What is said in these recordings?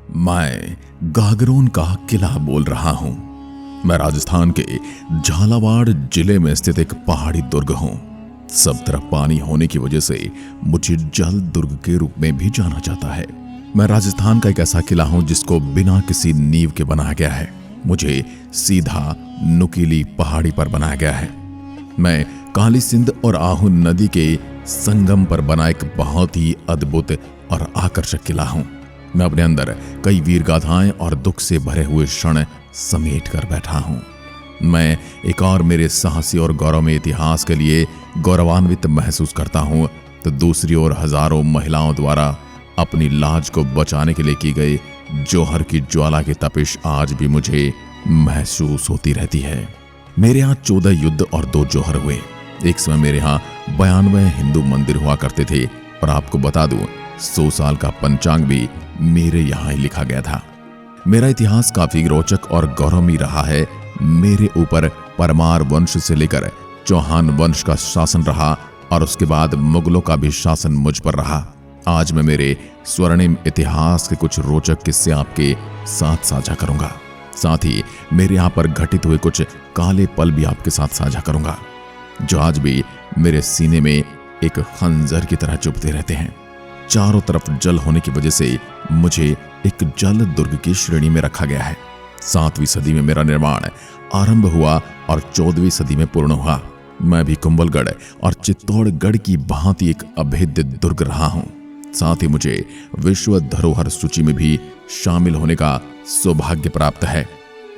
मैं गागरोन का किला बोल रहा हूं। मैं राजस्थान के झालावाड़ जिले में स्थित एक पहाड़ी दुर्ग हूं। सब तरफ पानी होने की वजह से मुझे जल दुर्ग के रूप में भी जाना जाता है। मैं राजस्थान का एक ऐसा किला हूं जिसको बिना किसी नींव के बनाया गया है। मुझे सीधा नुकीली पहाड़ी पर बनाया गया है। मैं काली सिंध और आहू नदी के संगम पर बना एक बहुत ही अद्भुत और आकर्षक किला हूं। मैं अपने अंदर कई वीर गाथाएं और दुख से भरे हुए क्षण समेट कर बैठा हूं। मैं एक और मेरे साहसी और गौरवमय इतिहास के लिए गौरवान्वित महसूस करता हूं, तो दूसरी ओर हजारों महिलाओं द्वारा अपनी लाज को बचाने के लिए की गई जौहर की ज्वाला की तपिश आज भी मुझे महसूस होती रहती है। मेरे यहाँ 14 युद्ध और 2 जौहर हुए। एक समय मेरे यहाँ 92 हिंदू मंदिर हुआ करते थे और आपको बता दूं 100 साल का पंचांग भी मेरे यहाँ ही लिखा गया था। मेरा इतिहास काफी रोचक और गौरवमयी रहा है। मेरे ऊपर परमार वंश से लेकर चौहान वंश का शासन रहा और उसके बाद मुगलों का भी शासन मुझ पर रहा। आज मैं मेरे स्वर्णिम इतिहास के कुछ रोचक किस्से आपके साथ साझा करूंगा। साथ ही मेरे यहाँ पर घटित हुए कुछ काले पल भी आपके साथ साझा करूंगा, जो आज भी मेरे सीने में एक खंजर की तरह चुभते रहते हैं। चारों तरफ जल होने की वजह से मुझे एक जल दुर्ग की श्रेणी में रखा गया है। 7वीं सदी में मेरा निर्माण आरंभ हुआ और 14वीं सदी में पूर्ण हुआ। मैं भी कुंभलगढ़ और चित्तौड़गढ़ की भांति एक अभेद्य दुर्ग रहा हूं। साथ ही मुझे विश्व धरोहर सूची में भी शामिल होने का सौभाग्य प्राप्त है।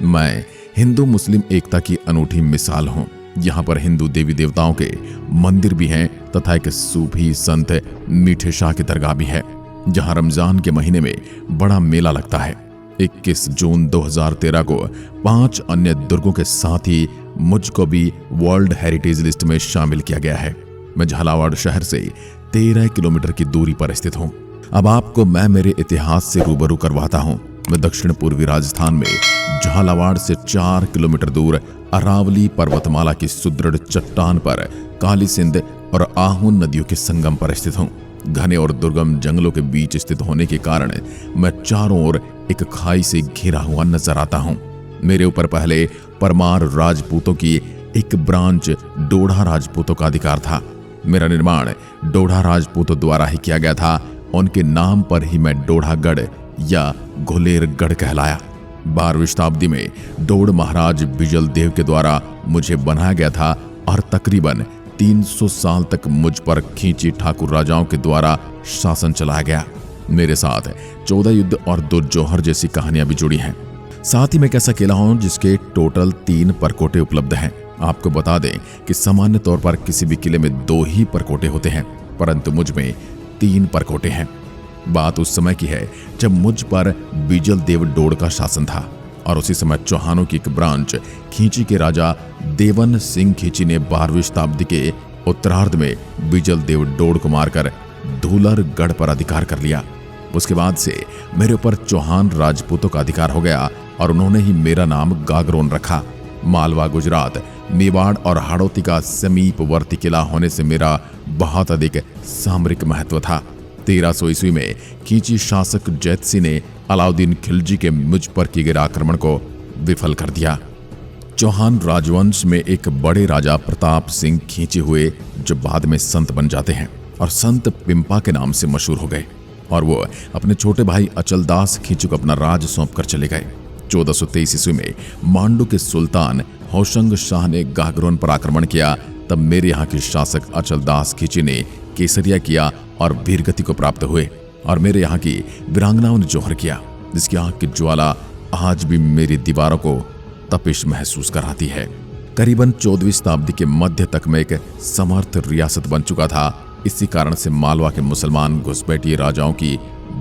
मैं हिंदू मुस्लिम एकता की अनूठी मिसाल हूं। यहाँ पर हिंदू देवी देवताओं के मंदिर भी हैं तथा एक सूफी संत मीठे शाह की दरगाह भी है, जहाँ रमजान के महीने में बड़ा मेला लगता है। 21 जून 2013 को 5 अन्य दुर्गों के साथ ही मुझको भी वर्ल्ड हेरिटेज लिस्ट में शामिल किया गया है। मैं झालावाड़ शहर से 13 किलोमीटर की दूरी पर स्थित हूँ। अब आपको मैं मेरे इतिहास से रूबरू करवाता हूँ। मैं दक्षिण पूर्वी राजस्थान में झालावाड़ से 4 किलोमीटर दूर अरावली पर्वतमाला की सुदृढ़ चट्टान पर काली सिंध और आहू नदियों के संगम पर स्थित हूँ। घने और दुर्गम जंगलों के बीच स्थित होने के कारण मैं चारों ओर एक खाई से घिरा हुआ नजर आता हूँ। मेरे ऊपर पहले परमार राजपूतों की एक ब्रांच डोढ़ा राजपूतों का अधिकार था। मेरा निर्माण डोढ़ा राजपूतों द्वारा ही किया गया था। उनके नाम पर ही मैं डोढ़ागढ़ या घोलेरगढ़ कहलाया। 12वीं शताब्दी में डोड़ महाराज बिजल देव के द्वारा मुझे बनाया गया था और तकरीबन 300 साल तक मुझ पर खींची ठाकुर राजाओं के द्वारा शासन चलाया गया। मेरे साथ 14 युद्ध और 2 जौहर जैसी कहानियां भी जुड़ी हैं। साथ ही मैं एक ऐसा किला हूं जिसके टोटल 3 परकोटे उपलब्ध हैं। आपको बता दें कि सामान्य तौर पर किसी भी किले में 2 ही परकोटे होते हैं, परंतु मुझ में 3 परकोटे हैं। बात उस समय की है जब मुझ पर बिजल देव डोड़ का शासन था और उसी समय चौहानों की एक ब्रांच खींची के राजा देवन सिंह खींची ने 12वीं शताब्दी के उत्तरार्ध में बिजल देव डोड़ को मारकर धूलरगढ़ पर अधिकार कर लिया। उसके बाद से मेरे ऊपर चौहान राजपूतों का अधिकार हो गया और उन्होंने ही मेरा नाम गागरोन रखा। मालवा, गुजरात, मेवाड़ और हाड़ौती का समीपवर्ती किला होने से मेरा बहुत अधिक सामरिक महत्व था। 1300 ईस्वी में खींची शासक जैतसी ने अलाउद्दीन खिलजी के मुझ पर किए गए आक्रमण को विफल कर दिया। चौहान राजवंश में एक बड़े राजा प्रताप सिंह खींची हुए, जो बाद में संत बन जाते हैं और संत पिंपा के नाम से मशहूर हो गए, और वो अपने छोटे भाई अचलदास खींची को अपना राज सौंप कर चले गए। 1423 ईस्वी में मांडू के सुल्तान होशंग शाह ने गागरोन पर आक्रमण किया। तब मेरे यहाँ के शासक अचलदास खींची ने केसरिया किया और वीरगति को प्राप्त हुए और मेरे यहाँ की वीरांगनाओं ने जौहर किया, जिसकी आंख की ज्वाला आज भी मेरी दीवारों को तपिश महसूस कराती है। करीबन 14वीं शताब्दी के मध्य तक मैं एक समर्थ रियासत बन चुका था। इसी कारण से मालवा के मुसलमान घुसपैठिए राजाओं की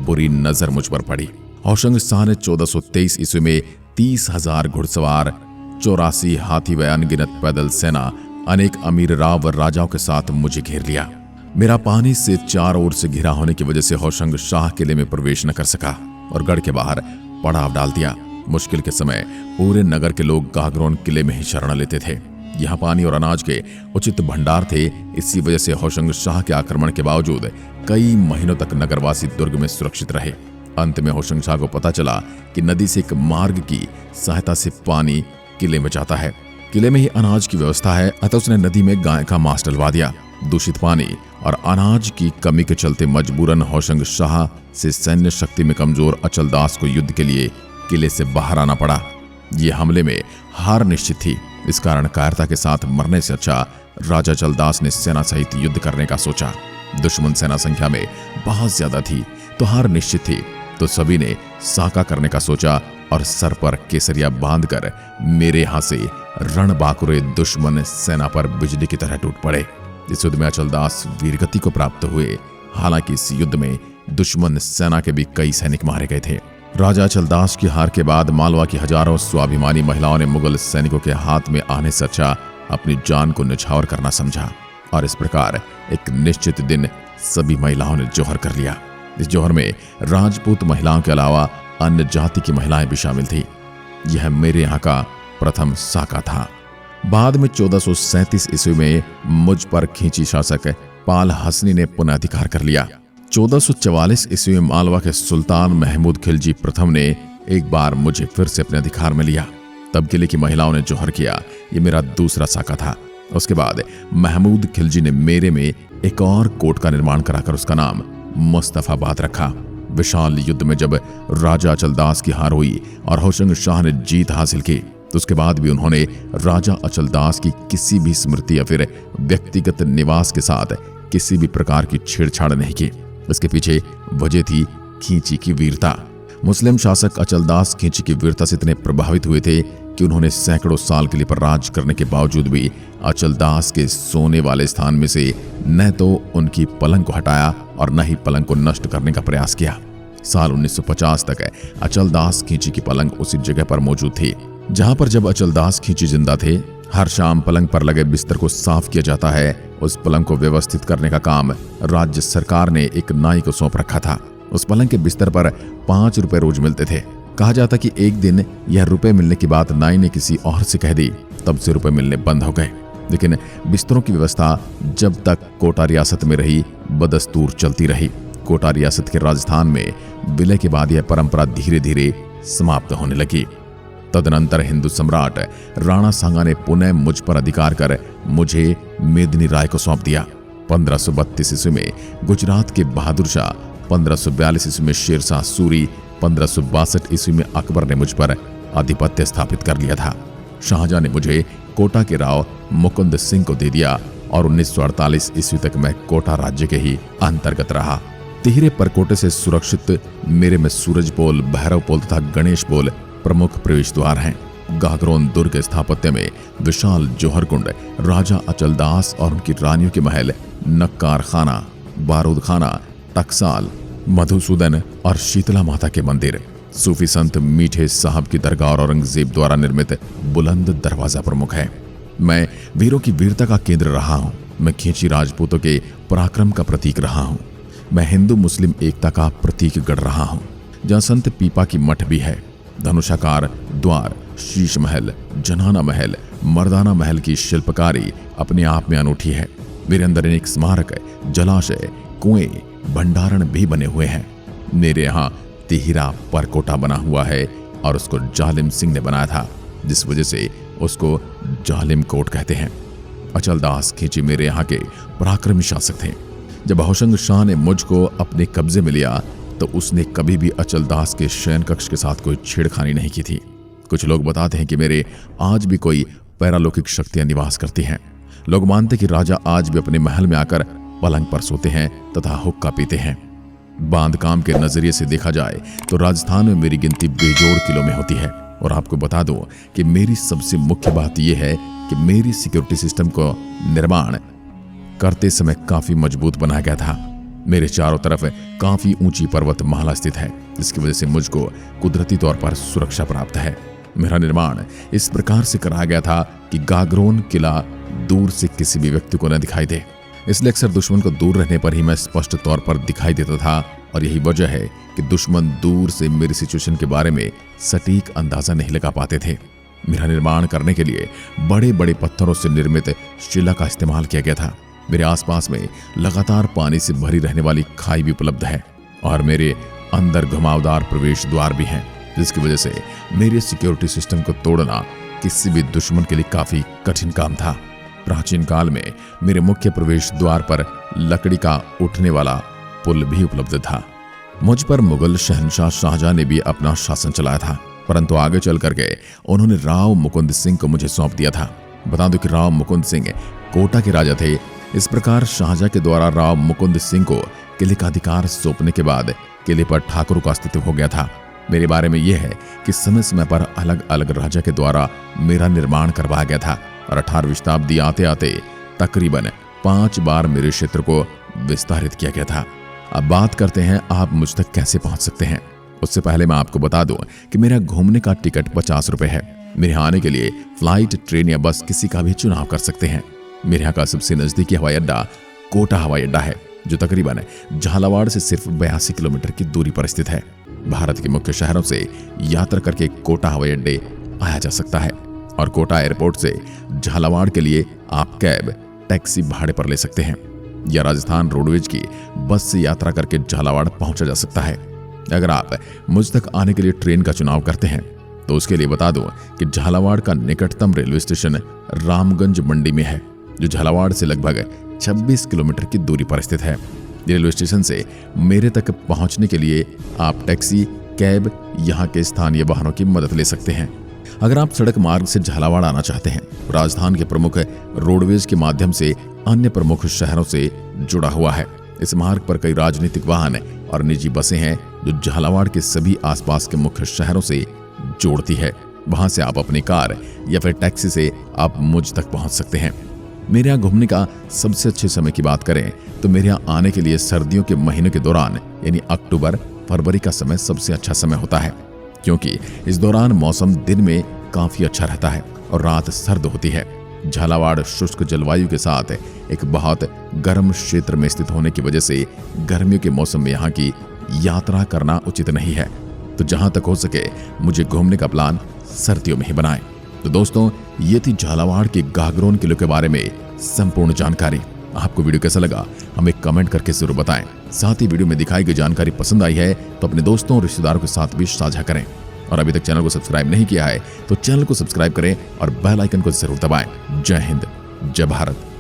बुरी नजर मुझ पर पड़ी। होशंग शाह ने 1423 ईस्वी में 30,000 घुड़सवार, 84 हाथी व अनगिनत पैदल सेना, अनेक अमीर राव राजाओं के साथ मुझे घेर लिया। मेरा पानी से चारों ओर से घिरा होने की वजह से होशंग शाह किले में प्रवेश न कर सका और गढ़ के बाहर पड़ाव डाल दिया। मुश्किल के समय पूरे नगर के लोग गागरोन किले में ही शरण लेते थे। यहाँ पानी और अनाज के उचित भंडार थे। इसी वजह से होशंग शाह के आक्रमण के बावजूद कई महीनों तक नगरवासी दुर्ग में सुरक्षित रहे। अंत में होशंग शाह को पता चला कि नदी से एक मार्ग की सहायता से पानी किले में जाता है। किले में ही अनाज की व्यवस्था है, अतः उसने नदी में गाय का मांस डलवा दिया। दूषित पानी और अनाज की कमी के चलते मजबूरन होशंग शाह से सैन्य शक्ति में कमजोर अचलदास को युद्ध के लिए किले से बाहर आना पड़ा। ये हमले में हार निश्चित थी। इस कारण कायरता के साथ मरने से अच्छा राजा अचलदास ने सेना सहित युद्ध करने का सोचा। दुश्मन सेना संख्या में बहुत ज्यादा थी तो हार निश्चित थी, तो सभी ने साका करने का सोचा और सर पर केसरिया बांधकर मेरे यहां से रणबांकुरे दुश्मन सेना पर बिजली की तरह टूट पड़े। इस युद्ध में अचलदास वीरगति को प्राप्त हुए। हालांकि इस युद्ध में दुश्मन सेना के भी कई सैनिक मारे गए थे। राजा अचलदास की हार के बाद मालवा की हजारों स्वाभिमानी महिलाओं ने मुगल सैनिकों के हाथ में आने से अच्छा अपनी जान को निछावर करना समझा और इस प्रकार एक निश्चित दिन सभी महिलाओं ने जौहर कर लिया। इस जौहर में राजपूत महिलाओं के अलावा अन्य जाति की महिलाएं भी शामिल थी। यह मेरे यहाँ का प्रथम साका था। बाद में 1437 ईस्वी में मुझ पर खींची शासक पाल हसनी ने पुनः अधिकार कर लिया। 1444 ईस्वी में मालवा के सुल्तान महमूद खिलजी प्रथम ने एक बार मुझे फिर से अपने अधिकार में लिया। तब किले की महिलाओं ने जौहर किया। ये मेरा दूसरा साका था। उसके बाद महमूद खिलजी ने मेरे में एक और कोट का निर्माण कराकर उसका नाम मुस्तफाबाद रखा। विशाल युद्ध में जब राजा अचलदास की हार हुई और होशंग शाह ने जीत हासिल की तो उसके बाद भी उन्होंने राजा अचलदास की किसी भी स्मृति या फिर व्यक्तिगत निवास के साथ किसी भी प्रकार की छेड़छाड़ नहीं की। इसके पीछे वजह थी खींची की वीरता। मुस्लिम शासक अचलदास खींची की वीरता से इतने प्रभावित हुए थे कि उन्होंने सैकड़ों साल के लिए पर राज करने के बावजूद भी अचलदास के सोने वाले स्थान में से न तो उनकी पलंग को हटाया और न ही पलंग को नष्ट करने का प्रयास किया। साल 1950 तक अचलदास खींची की पलंग उसी जगह पर मौजूद थी जहां पर जब अचलदास खींची जिंदा थे। हर शाम पलंग पर लगे बिस्तर को साफ किया जाता है। उस पलंग को व्यवस्थित करने का काम राज्य सरकार ने एक नाई को सौंप रखा था। उस पलंग के बिस्तर पर 5 रुपए रोज मिलते थे। कहा जाता कि एक दिन यह रुपए मिलने की बात नाई ने किसी और से कह दी, तब से रुपए मिलने बंद हो गए। लेकिन बिस्तरों की व्यवस्था जब तक कोटा रियासत में रही बदस्तूर चलती रही। कोटा रियासत के राजस्थान में विलय के बाद यह परंपरा धीरे धीरे समाप्त होने लगी। तदनंतर हिंदू सम्राट राणा सांगा ने पुनः मुझ पर अधिकार कर मुझे मेदिनी राय को सौंप दिया। 1532 ईस्वी में गुजरात के बहादुर शाह, 1542 ईस्वी में शेरशाह सूरी, 1562 ईस्वी में अकबर ने मुझ पर आधिपत्य स्थापित कर लिया था। शाहजहां ने मुझे कोटा के राव मुकुंद सिंह को दे दिया और 1948 ईस्वी तक मैं कोटा राज्य के ही अंतर्गत रहा। तिहरे परकोटे से सुरक्षित मेरे में सूरज पोल, भैरव पोल तथा गणेश पोल प्रमुख प्रवेश द्वार हैं। गागरोन दुर्ग स्थापत्य में विशाल जौहर कुंड, राजा अचलदास और उनकी रानियों के महल, नक्कार खाना, बारूद खाना, टकसाल, मधुसूदन और शीतला माता के मंदिर, सूफी संत मीठे साहब की दरगाह और औरंगजेब द्वारा निर्मित बुलंद दरवाजा प्रमुख है। मैं वीरों की वीरता का केंद्र रहा हूँ। मैं खींची राजपूतों के पराक्रम का प्रतीक रहा हूँ। मैं हिंदू मुस्लिम एकता का प्रतीक गढ़ रहा हूँ। जहाँ संत पीपा की मठ भी है। धनुषाकार द्वार, शीश महल, जनाना महल, मर्दाना महल की शिल्पकारी अपने आप में अनूठी है। मेरे अंदर अनेक स्मारक, जलाशय, कुएं, भंडारण भी बने हुए हैं। मेरे यहाँ तिहिरा परकोटा बना हुआ है और उसको जालिम सिंह ने बनाया था, जिस वजह से उसको जालिम कोट कहते हैं। अचलदास खींची मेरे यहाँ के पराक्रमी शासक थे। जब होशंग शाह ने मुझको अपने कब्जे में लिया तो उसने कभी भी अचलदास के शयन कक्ष के साथ कोई छेड़खानी नहीं की थी। कुछ लोग बताते हैं कि मेरे आज भी कोई पैरालौकिक शक्तियां निवास करती हैं। लोग मानते कि राजा आज भी अपने महल में आकर पलंग पर सोते हैं तथा हुक्का पीते हैं। बांधकाम के नजरिए से देखा जाए तो राजस्थान में मेरी गिनती बेजोड़ किलो में होती है। और आपको बता दूं कि मेरी सबसे मुख्य बात यह है कि मेरी सिक्योरिटी सिस्टम को निर्माण करते समय काफी मजबूत बनाया गया था। मेरे चारों तरफ काफी ऊंची पर्वतमाला स्थित है, जिसकी वजह से मुझको कुदरती तौर पर सुरक्षा प्राप्त है। मेरा निर्माण इस प्रकार से कराया गया था कि गागरोन किला दूर से किसी भी व्यक्ति को न दिखाई दे। इसलिए अक्सर दुश्मन को दूर रहने पर ही मैं स्पष्ट तौर पर दिखाई देता था और यही वजह है कि दुश्मन दूर से मेरी सिचुएशन के बारे में सटीक अंदाजा नहीं लगा पाते थे। मेरा निर्माण करने के लिए बड़े बड़े पत्थरों से निर्मित शिला का इस्तेमाल किया गया था। मेरे आसपास में लगातार पानी से भरी रहने वाली खाई भी उपलब्ध है और मेरे अंदर घुमावदार प्रवेश द्वार भी हैं, जिसकी वजह से मेरे सिक्योरिटी सिस्टम को तोड़ना किसी भी दुश्मन के लिए काफी कठिन काम था। प्राचीन काल में मेरे मुख्य प्रवेश द्वार पर लकड़ी का उठने वाला पुल भी उपलब्ध था। मुझ पर मुगल शहंशाह शाहजहां ने भी अपना शासन चलाया था, परंतु आगे चल करके उन्होंने राव मुकुंद सिंह को मुझे सौंप दिया था। बता दो कि राव मुकुंद सिंह कोटा के राजा थे। इस प्रकार शाहजहां के द्वारा राव मुकुंद सिंह को किले का अधिकार सौंपने के बाद किले पर ठाकुरों का अस्तित्व हो गया था। मेरे बारे में यह है कि समय समय पर अलग अलग राजा के द्वारा मेरा निर्माण करवाया गया था और 18वीं शताब्दी आते आते तकरीबन 5 बार मेरे क्षेत्र को विस्तारित किया गया था। अब बात करते हैं आप मुझ तक कैसे पहुंच सकते हैं। उससे पहले मैं आपको बता दूं कि मेरा घूमने का टिकट 50 रुपए है। मेरे यहाँ आने के लिए फ्लाइट, ट्रेन या बस किसी का भी चुनाव कर सकते हैं। मेरे यहाँ का सबसे नजदीकी हवाई अड्डा कोटा हवाई अड्डा है, जो तकरीबन झालावाड़ से सिर्फ 82 किलोमीटर की दूरी पर स्थित है। भारत के मुख्य शहरों से यात्रा करके कोटा हवाई अड्डे आया जा सकता है और कोटा एयरपोर्ट से झालावाड़ के लिए आप कैब, टैक्सी भाड़े पर ले सकते हैं या राजस्थान रोडवेज की बस से यात्रा करके झालावाड़ पहुंचा जा सकता है। अगर आप मुझ तक आने के लिए ट्रेन का चुनाव करते हैं तो उसके लिए बता दूं कि झालावाड़ का निकटतम रेलवे स्टेशन रामगंज मंडी में है, जो झालावाड़ से लगभग 26 किलोमीटर की दूरी पर स्थित है। रेलवे स्टेशन से मेरे तक पहुंचने के लिए आप टैक्सी, कैब, यहाँ के स्थानीय वाहनों की मदद ले सकते हैं। अगर आप सड़क मार्ग से झालावाड़ आना चाहते हैं, राजस्थान के प्रमुख रोडवेज के माध्यम से अन्य प्रमुख शहरों से जुड़ा हुआ है। इस मार्ग पर कई राजनीतिक वाहन और निजी बसें हैं जो झालावाड़ के सभी आसपास के मुख्य शहरों से जोड़ती है। वहां से आप अपनी कार या फिर टैक्सी से आप मुझ तक पहुंच सकते हैं। मेरे यहाँ घूमने का सबसे अच्छे समय की बात करें तो मेरे यहाँ आने के लिए सर्दियों के महीनों के दौरान यानी अक्टूबर, फरवरी का समय सबसे अच्छा समय होता है, क्योंकि इस दौरान मौसम दिन में काफी अच्छा रहता है और रात सर्द होती है। झालावाड़ शुष्क जलवायु के साथ एक बहुत गर्म क्षेत्र में स्थित होने की वजह से गर्मियों के मौसम में यहाँ की यात्रा करना उचित नहीं है। तो जहां तक हो सके मुझे घूमने का प्लान सर्दियों में ही बनाएं। तो दोस्तों, ये थी झालावाड़ के गागरोन किले के बारे में संपूर्ण जानकारी। आपको वीडियो कैसा लगा हमें कमेंट करके जरूर बताएं। साथ ही वीडियो में दिखाई गई जानकारी पसंद आई है तो अपने दोस्तों और रिश्तेदारों के साथ भी साझा करें। और अभी तक चैनल को सब्सक्राइब नहीं किया है तो चैनल को सब्सक्राइब करें और बेल आइकन को जरूर दबाएं। जय हिंद, जय भारत।